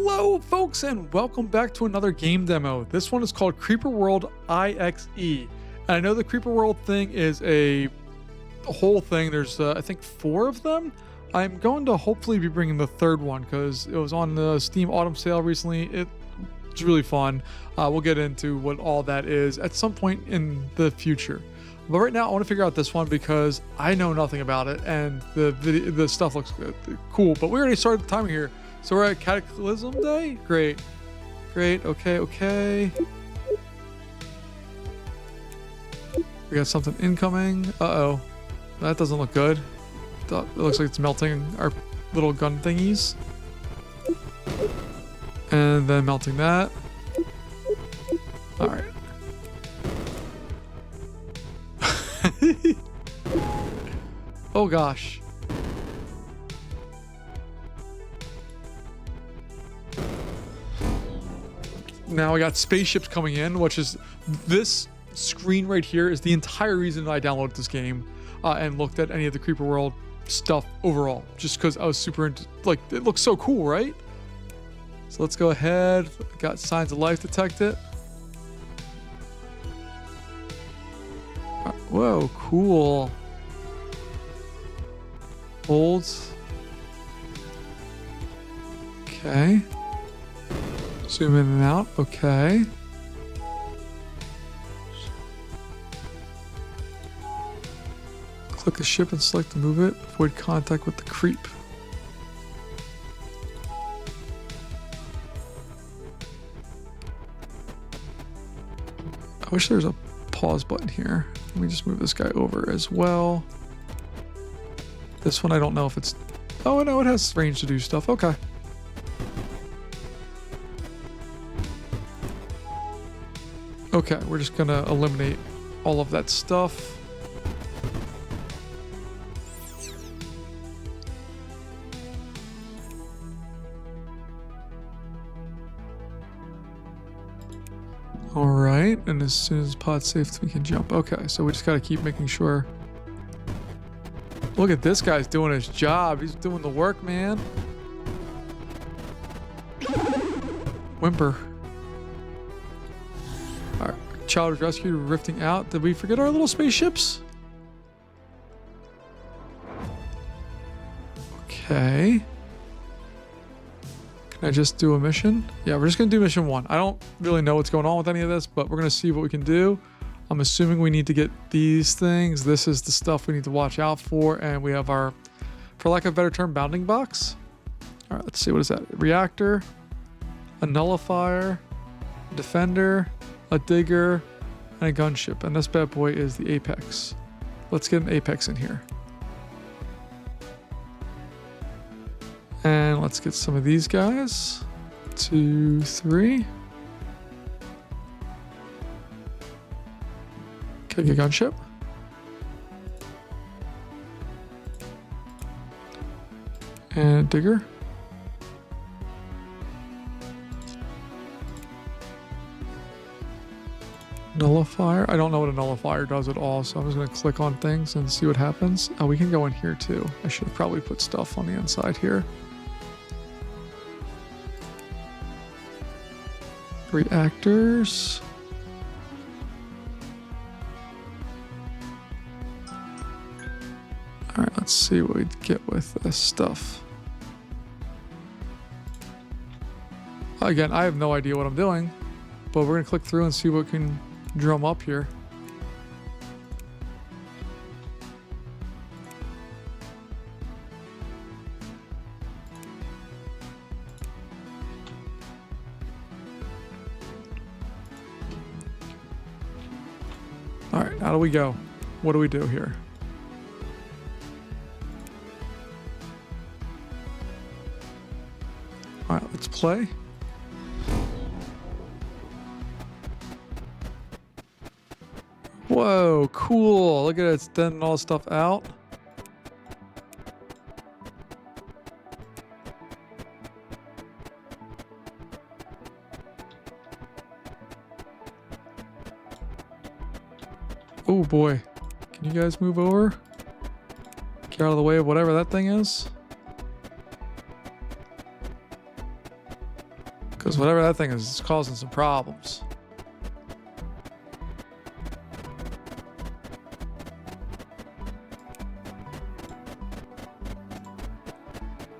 Hello folks and welcome back to another game demo. This one is called Creeper World IXE. And I know the Creeper World thing is a whole thing. There's I think 4 of them. I'm going to hopefully be bringing the 3rd one because it was on the Steam Autumn sale recently. It's really fun. We'll get into what all that is at some point in the future. But right now I want to figure out this one because I know nothing about it and the stuff looks cool. But we already started the timer here. So we're at Cataclysm Day? Great. Okay. We got something incoming. Uh-oh. That doesn't look good. It looks like it's melting our little gun thingies. And then melting that. Alright. Oh gosh. Now I got spaceships coming in, which is this screen right here is the entire reason I downloaded this game and looked at any of the Creeper World stuff overall, just because I was super into, like, it looks so cool, right? So let's go ahead. Got signs of life detected. Whoa, cool. Holds. Okay. Zoom in and out. Okay. Click the ship and select to move it. Avoid contact with the creep. I wish there was a pause button here. Let me just move this guy over as well. This one I don't know if it's... Oh no, it has range to do stuff. Okay. Okay, we're just gonna eliminate all of that stuff. All right, and as soon as pod's safe, we can jump. Okay, so we just gotta keep making sure. Look at this guy's doing his job. He's doing the work, man. Whimper. Our child was rescued, rifting out. Did we forget our little spaceships? Okay. Can I just do a mission? Yeah, we're just gonna do mission 1. I don't really know what's going on with any of this, but we're gonna see what we can do. I'm assuming we need to get these things. This is the stuff we need to watch out for, and we have our, for lack of a better term, bounding box. All right, let's see, what is that? Reactor, a nullifier, a defender, a digger, and a gunship. And this bad boy is the Apex. Let's get an Apex in here. And let's get some of these guys. 2, 3. Okay, get gunship. And digger. Nullifier. I don't know what a nullifier does at all, so I'm just going to click on things and see what happens. Oh, we can go in here too. I should have probably put stuff on the inside here. Reactors. All right, let's see what we get with this stuff. Again, I have no idea what I'm doing, but we're gonna click through and see what we can drum up here. All right, how do we go? What do we do here? All right, let's play. Whoa, cool. Look at it, it's thinning all the stuff out. Oh boy. Can you guys move over? Get out of the way of whatever that thing is. Because whatever that thing is causing some problems.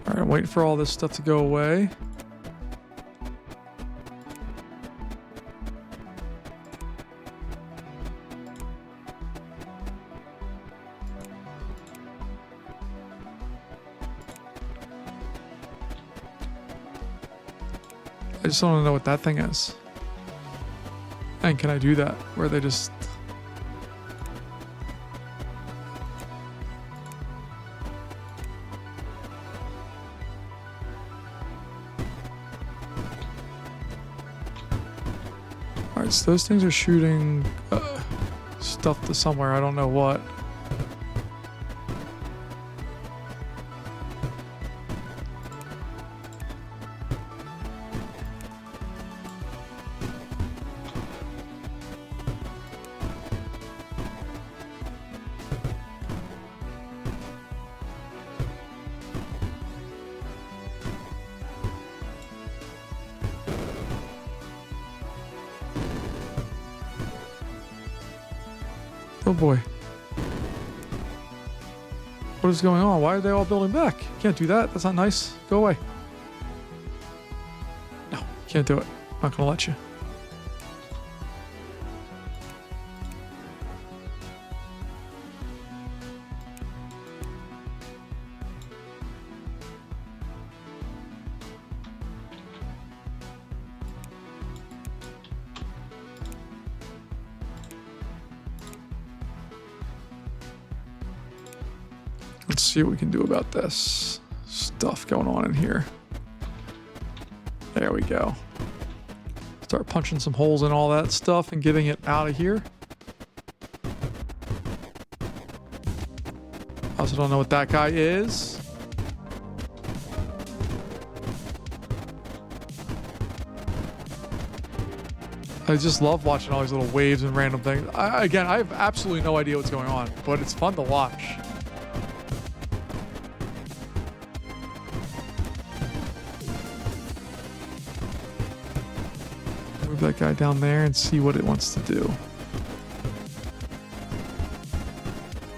All right, I'm waiting for all this stuff to go away. I just want to know what that thing is. And can I do that? Where they just... Alright, so those things are shooting stuff to somewhere. I don't know what. Oh boy. What is going on? Why are they all building back? Can't do that. That's not nice. Go away. No, can't do it. Not gonna let you. Let's see what we can do about this stuff going on in here. There we go. Start punching some holes in all that stuff and getting it out of here. I also don't know what that guy is. I just love watching all these little waves and random things. Again, I have absolutely no idea what's going on, but it's fun to watch. Move that guy down there and see what it wants to do.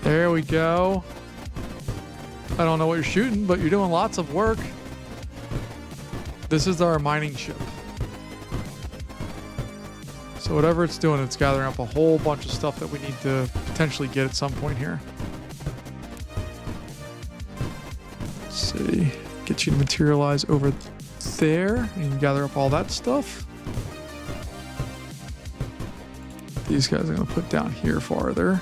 There we go. I don't know what you're shooting, but you're doing lots of work. This is our mining ship. So whatever it's doing, it's gathering up a whole bunch of stuff that we need to potentially get at some point here. Let's see. Get you to materialize over there and gather up all that stuff. These guys are going to put down here farther.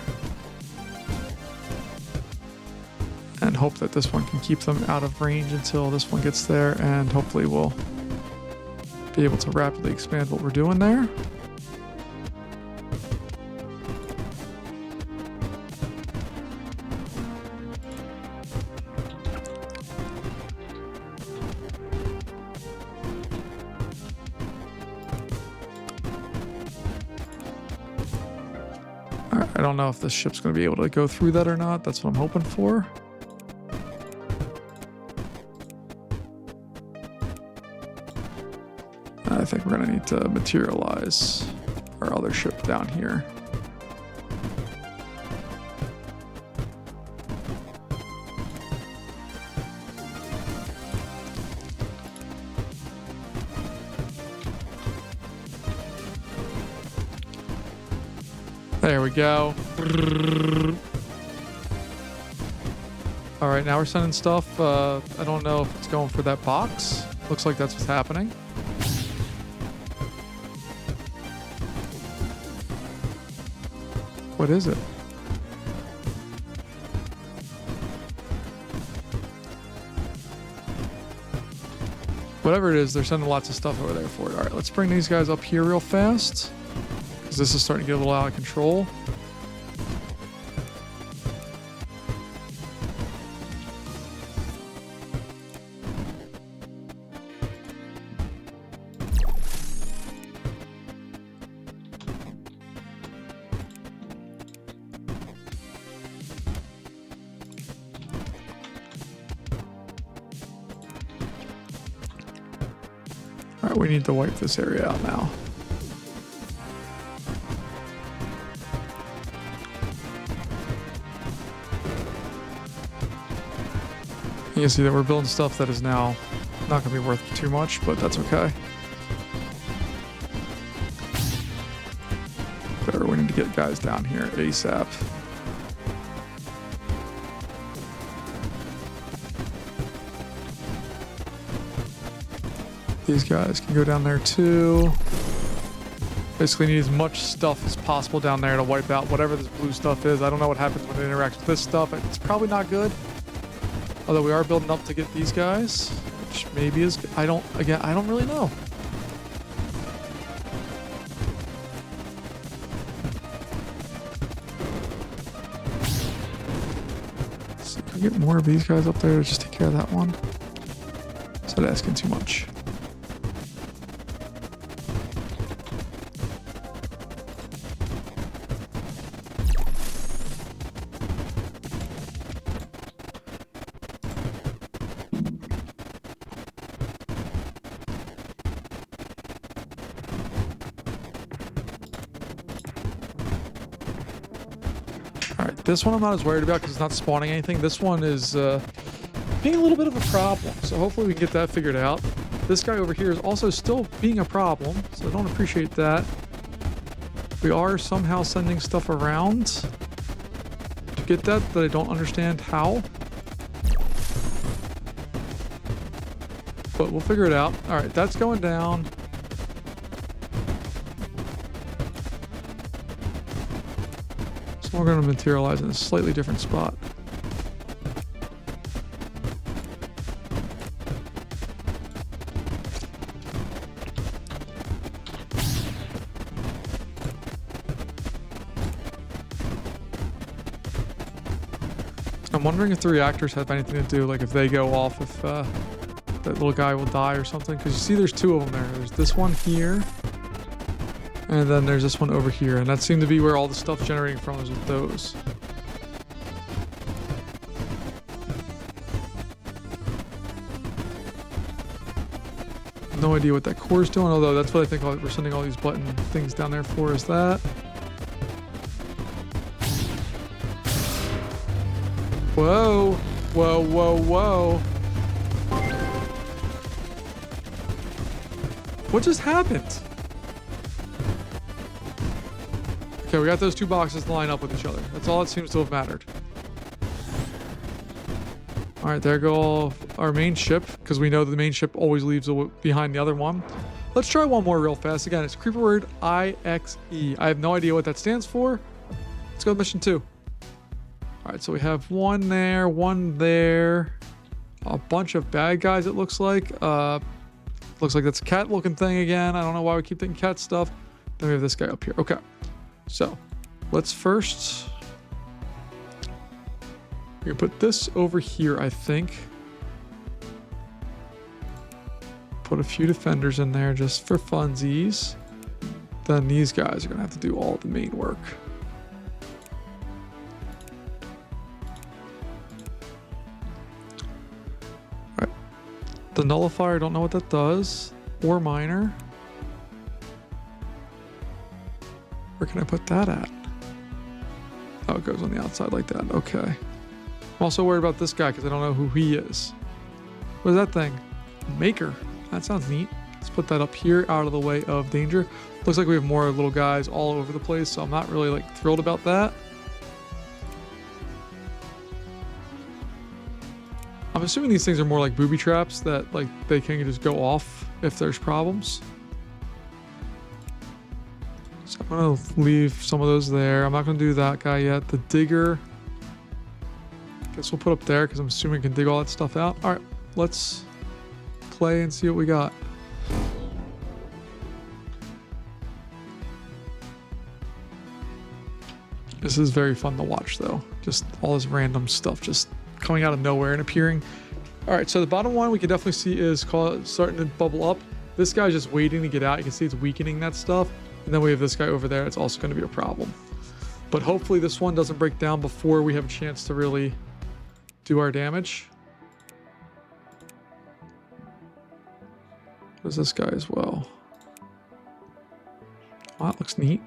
And hope that this one can keep them out of range until this one gets there, and hopefully we'll be able to rapidly expand what we're doing there. I don't know if this ship's going to be able to go through that or not. That's what I'm hoping for. I think we're going to need to materialize our other ship down here. There we go. All right, now we're sending stuff. I don't know if it's going for that box. Looks like that's what's happening. What is it? Whatever it is, they're sending lots of stuff over there for it. All right, let's bring these guys up here real fast, because this is starting to get a little out of control. All right, we need to wipe this area out now. You can see that we're building stuff that is now not going to be worth too much, but that's okay. Better, we need to get guys down here ASAP. These guys can go down there too. Basically need as much stuff as possible down there to wipe out whatever this blue stuff is. I don't know what happens when it interacts with this stuff. It's probably not good. Although we are building up to get these guys, which maybe is, I don't really know. Let's see, can we get more of these guys up there to just take care of that one? Instead of asking too much. This one I'm not as worried about because it's not spawning anything. This one is being a little bit of a problem, so hopefully we can get that figured out. This guy over here is also still being a problem, so I don't appreciate that. We are somehow sending stuff around to get that I don't understand how. But we'll figure it out. All right, that's going down. We're going to materialize in a slightly different spot. I'm wondering if the reactors have anything to do, like if they go off, if that little guy will die or something. Because you see there's two of them there. There's this one here. And then there's this one over here, and that seemed to be where all the stuff's generating from, is with those. No idea what that core is doing, although that's what I think we're sending all these button things down there for, is that. Whoa, whoa, whoa, whoa. What just happened? Okay, we got those two boxes to line up with each other. That's all it seems to have mattered. All right, there go our main ship, because we know that the main ship always leaves behind the other one. Let's try one more real fast. Again, it's creeper word IXE. I have no idea what that stands for. Let's go to mission 2. All right, so we have one there, a bunch of bad guys, it looks like. Looks like that's a cat-looking thing again. I don't know why we keep thinking cat stuff. Then we have this guy up here. Okay. So let's first, we're gonna put this over here, I think. Put a few defenders in there just for funsies. Then these guys are gonna have to do all the main work. All right. The nullifier, I don't know what that does. Or miner. Where can I put that at? Oh, it goes on the outside like that. Okay. I'm also worried about this guy because I don't know who he is. What is that thing? Maker. That sounds neat. Let's put that up here out of the way of danger. Looks like we have more little guys all over the place, so I'm not really like thrilled about that. I'm assuming these things are more like booby traps that like they can just go off if there's problems. So I'm gonna leave some of those there. I'm not gonna do that guy yet. The digger, guess we'll put up there because I'm assuming we can dig all that stuff out. All right, let's play and see what we got. This is very fun to watch though. Just all this random stuff just coming out of nowhere and appearing. All right, so the bottom one we can definitely see is starting to bubble up. This guy's just waiting to get out. You can see it's weakening that stuff. And then we have this guy over there. It's also going to be a problem. But hopefully this one doesn't break down before we have a chance to really do our damage. There's this guy as well. Oh, that looks neat.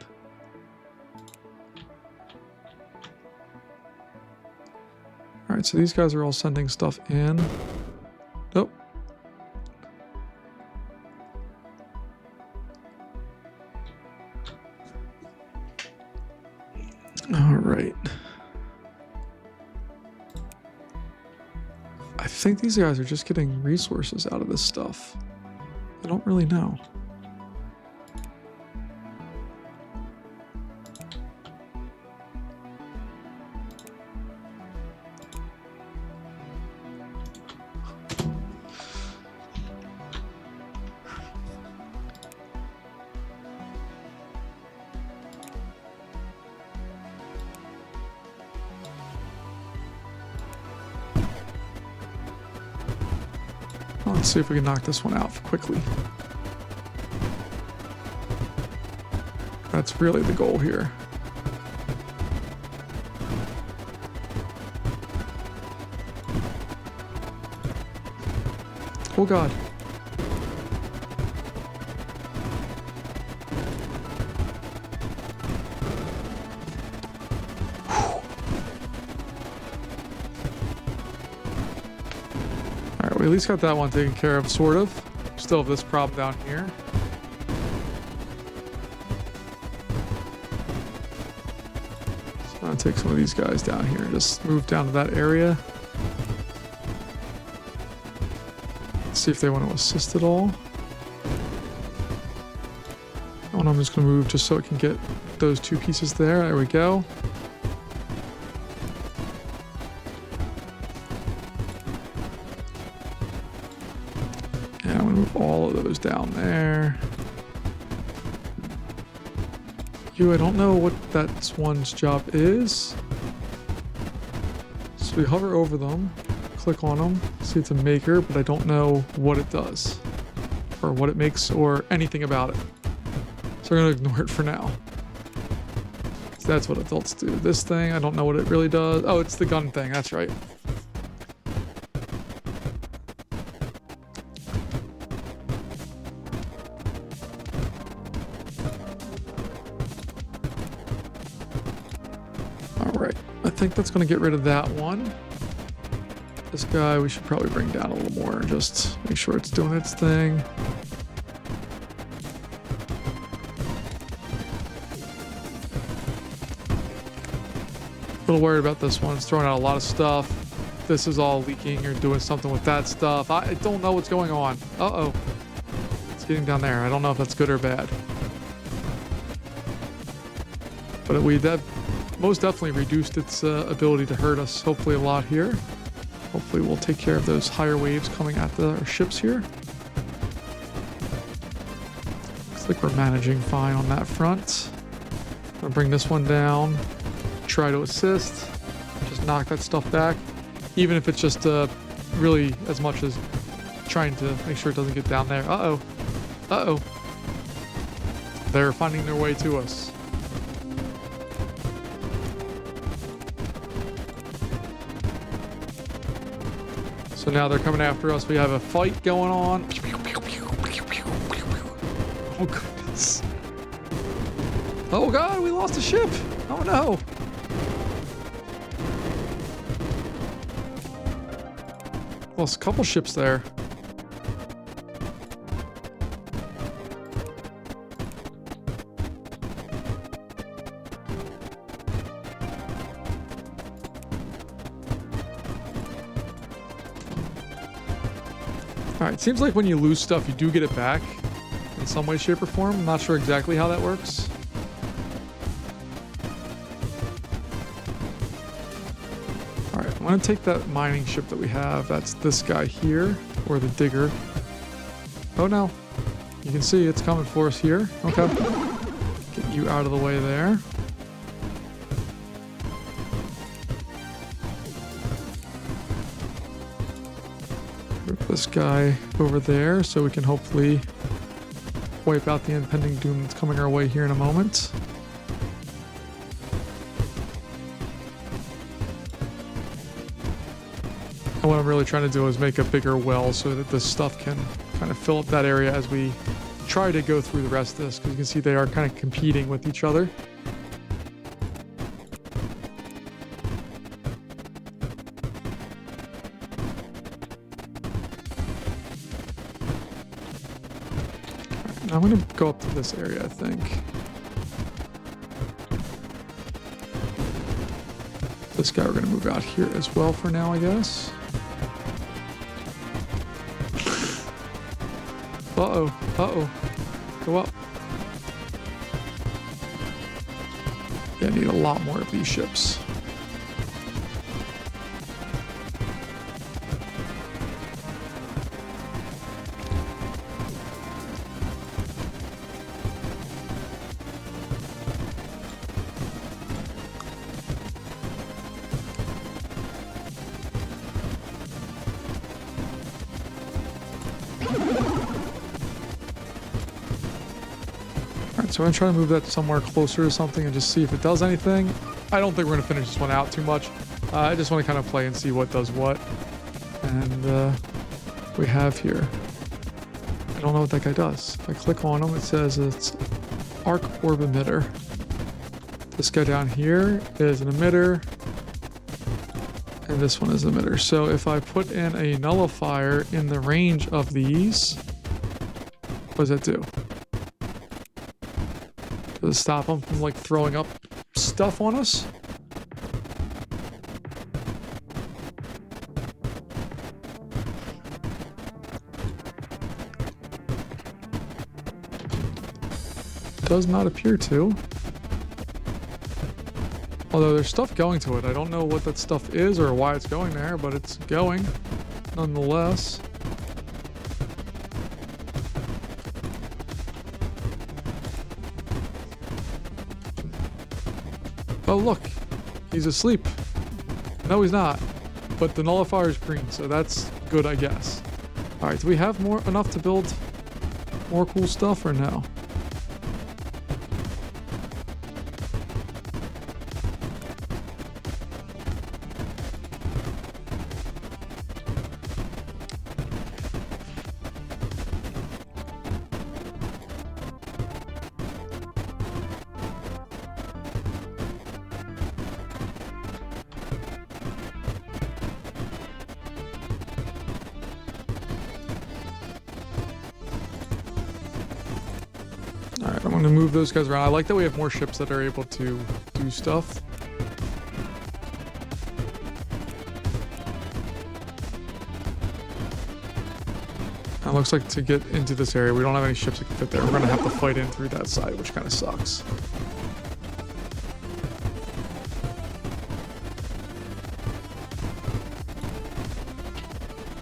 All right, so these guys are all sending stuff in. Oh. All right. I think these guys are just getting resources out of this stuff. I don't really know. Let's see if we can knock this one out quickly. That's really the goal here. Oh God. Alright, we at least got that one taken care of, sort of. Still have this problem down here. So I'm gonna take some of these guys down here. Just move down to that area. See if they want to assist at all. And I'm just going to move just so it can get those two pieces there. There we go. And I'm going to move all of those down there. I don't know what that one's job is. So we hover over them. Click on them, see it's a maker, but I don't know what it does or what it makes or anything about it. So we're going to ignore it for now. So that's what adults do. This thing, I don't know what it really does. Oh, it's the gun thing. That's right. All right. I think that's going to get rid of that one. This guy we should probably bring down a little more, just make sure it's doing its thing. A little worried about this one. It's throwing out a lot of stuff. This is all leaking or doing something with that stuff. I don't know what's going on. Uh-oh. It's getting down there. I don't know if that's good or bad. But that most definitely reduced its ability to hurt us, hopefully a lot here. Hopefully we'll take care of those higher waves coming at our ships here. Looks like we're managing fine on that front. I'm gonna bring this one down, try to assist, just knock that stuff back. Even if it's just really as much as trying to make sure it doesn't get down there. Uh-oh. Uh-oh. They're finding their way to us. So now they're coming after us. We have a fight going on. Oh, goodness. Oh, God, we lost a ship. Oh, no. Lost a couple ships there. Alright, seems like when you lose stuff, you do get it back in some way, shape, or form. I'm not sure exactly how that works. Alright, I'm going to take that mining ship that we have. That's this guy here, or the digger. Oh no, you can see it's coming for us here. Okay, get you out of the way there. This guy over there so we can hopefully wipe out the impending doom that's coming our way here in a moment. And what I'm really trying to do is make a bigger well so that this stuff can kind of fill up that area as we try to go through the rest of this, because you can see they are kind of competing with each other. I'm going to go up to this area, I think. This guy we're going to move out here as well for now, I guess. Uh-oh. Uh-oh. Go up. Yeah, I need a lot more of these ships. So I'm going to try to move that somewhere closer to something and just see if it does anything. I don't think we're going to finish this one out too much. I just want to kind of play and see what does what. And we have here. I don't know what that guy does. If I click on him, it says it's arc orb emitter. This guy down here is an emitter. And this one is an emitter. So if I put in a nullifier in the range of these, what does that do? Does it stop them from like throwing up stuff on us? Does not appear to. Although there's stuff going to it. I don't know what that stuff is or why it's going there, but it's going nonetheless. Oh, look. He's asleep. No, he's not. But the nullifier is green, so that's good, I guess. Alright, do we have enough to build more cool stuff or no? I'm going to move those guys around. I like that we have more ships that are able to do stuff. It looks like to get into this area, we don't have any ships that can fit there. We're going to have to fight in through that side, which kind of sucks.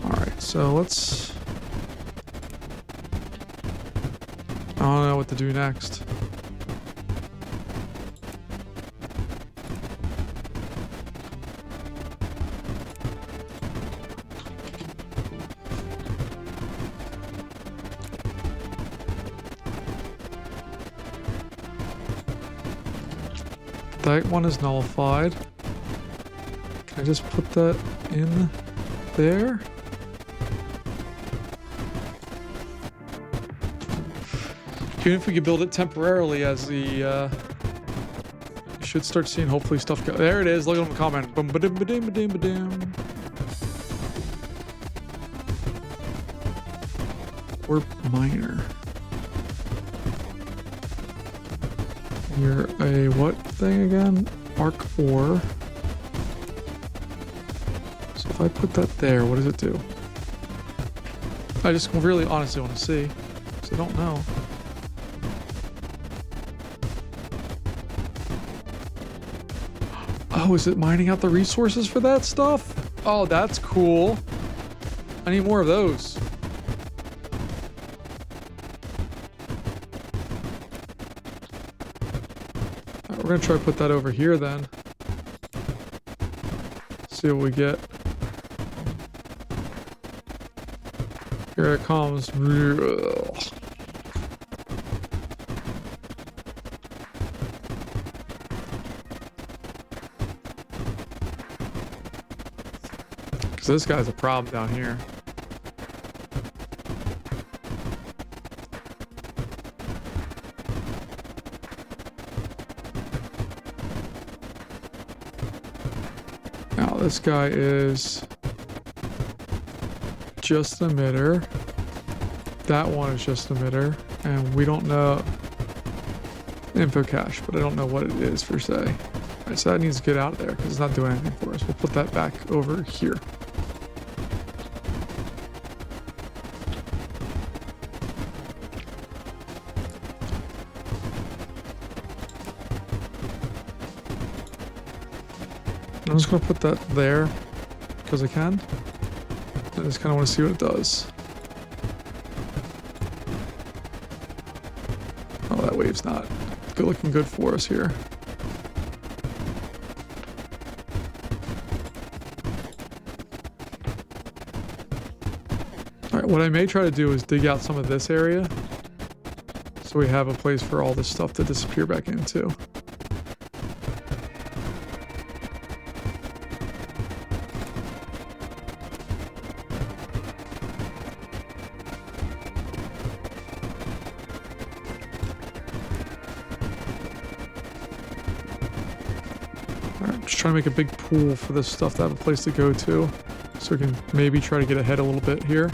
Alright, so let's... I don't know what to do next. That one is nullified. Can I just put that in there? Even if we could build it temporarily as the, you should start seeing hopefully stuff go. There it is. Look at them comment. Boom, ba-dim, ba-dim, ba-dim, ba-dim. Or minor. You're a what thing again? Arc ore. So if I put that there, what does it do? I just really honestly want to see, because I don't know. Oh, is it mining out the resources for that stuff? Oh, that's cool. I need more of those. We're gonna try to put that over here then. See what we get. Here it comes. Because this guy's a problem down here. this guy is just an emitter. That one is just an emitter. And we don't know info cache, but I don't know what it is per se. All right, so that needs to get out of there because it's not doing anything for us. We'll put that back over here. I'm just going to put that there because I can. I just kind of want to see what it does. Oh, that wave's not good, looking good for us here. All right, what I may try to do is dig out some of this area so we have a place for all this stuff to disappear back into. Trying to make a big pool for this stuff to have a place to go to, so we can maybe try to get ahead a little bit here.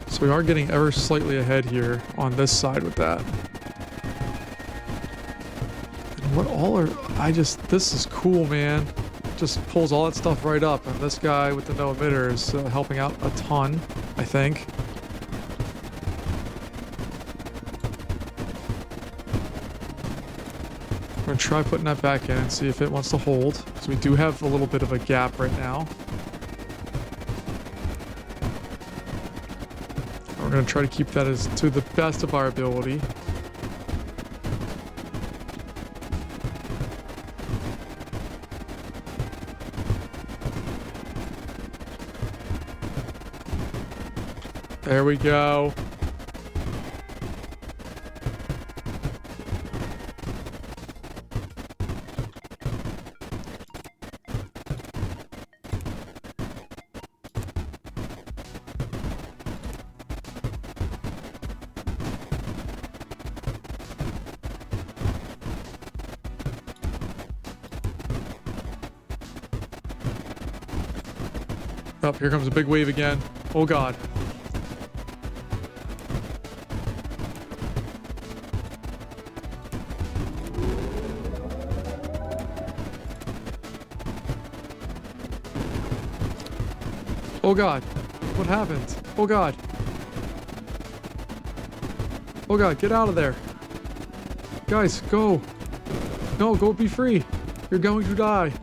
So we are getting ever slightly ahead here on this side with that. And what all are... this is cool, man. Just pulls all that stuff right up. And this guy with the no emitter is helping out a ton, I think. We're going to try putting that back in and see if it wants to hold. So we do have a little bit of a gap right now. We're going to try to keep that as to the best of our ability. There we go. Oh, here comes a big wave again. Oh god. Oh god. What happened? Oh god. Oh god, get out of there. Guys, go. No, go be free. You're going to die.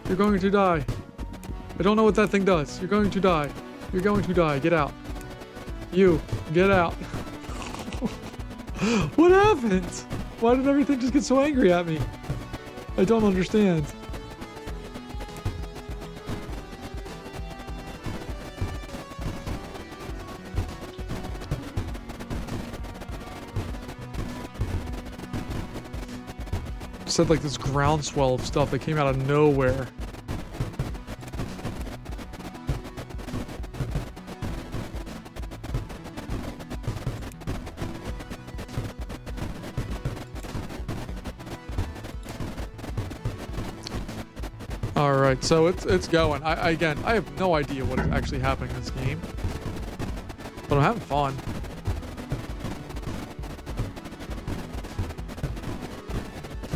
You're going to die. I don't know what that thing does. You're going to die. You're going to die. Get out. You, get out. What happened? Why did everything just get so angry at me? I don't understand. Said like this groundswell of stuff that came out of nowhere. All right, so it's going. Again, I have no idea what is actually happening in this game, but I'm having fun.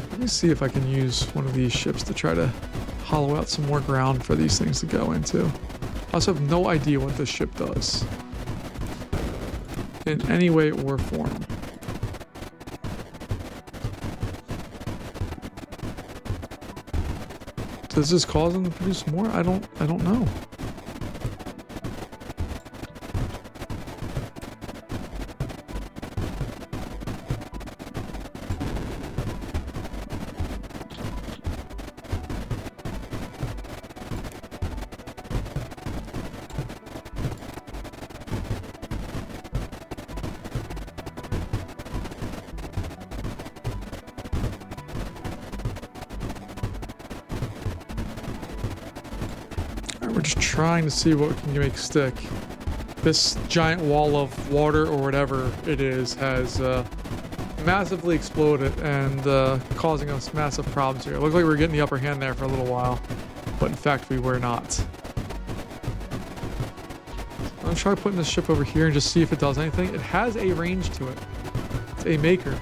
Let me see if I can use one of these ships to try to hollow out some more ground for these things to go into. I also have no idea what this ship does in any way or form. Does this cause them to produce more? I don't know. We're just trying to see what we can make stick. This giant wall of water or whatever it is has massively exploded and causing us massive problems here. It looked like we were getting the upper hand there for a little while, but in fact we were not. I'm gonna try putting this ship over here and just see if it does anything. It has a range to it. It's a maker.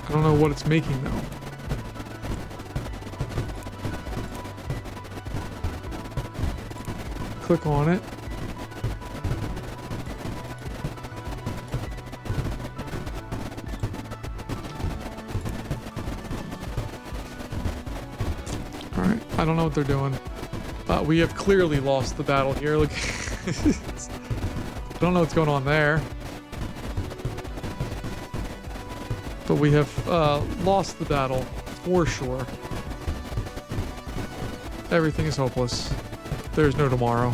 I don't know what it's making though. Click on it. All right, I don't know what they're doing. We have clearly lost the battle here. Look, I don't know what's going on there. But we have lost the battle for sure. Everything is hopeless. There's no tomorrow.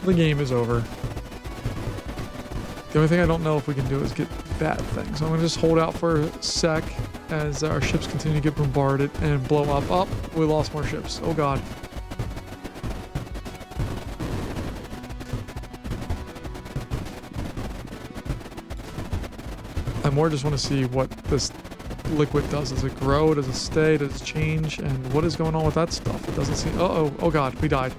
The game is over. The only thing I don't know if we can do is get that thing. So I'm going to just hold out for a sec as our ships continue to get bombarded and blow up. Oh, we lost more ships. Oh god. I more just want to see what this liquid does. Does it grow? Does it stay? Does it change? And what is going on with that stuff? It doesn't seem... Uh-oh. Oh god, we died.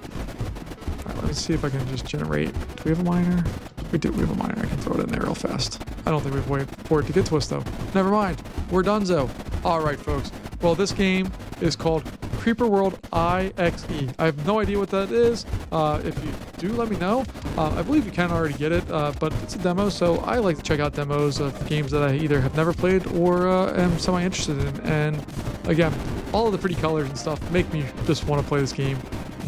Alright, let me see if I can just generate... Do we have a miner? We do. We have a miner. I can throw it in there real fast. I don't think we have a way for it to get to us, though. Never mind. We're donezo. Alright, folks. Well, this game is called Creeper World IXE. I have no idea what that is. If you do, let me know. I believe you can already get it, but it's a demo, so I like to check out demos of games that I either have never played or am semi-interested in. And again, all of the pretty colors and stuff make me just want to play this game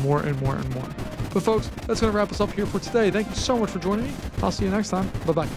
more and more and more. But folks, that's going to wrap us up here for today. Thank you so much for joining me. I'll see you next time. Bye-bye.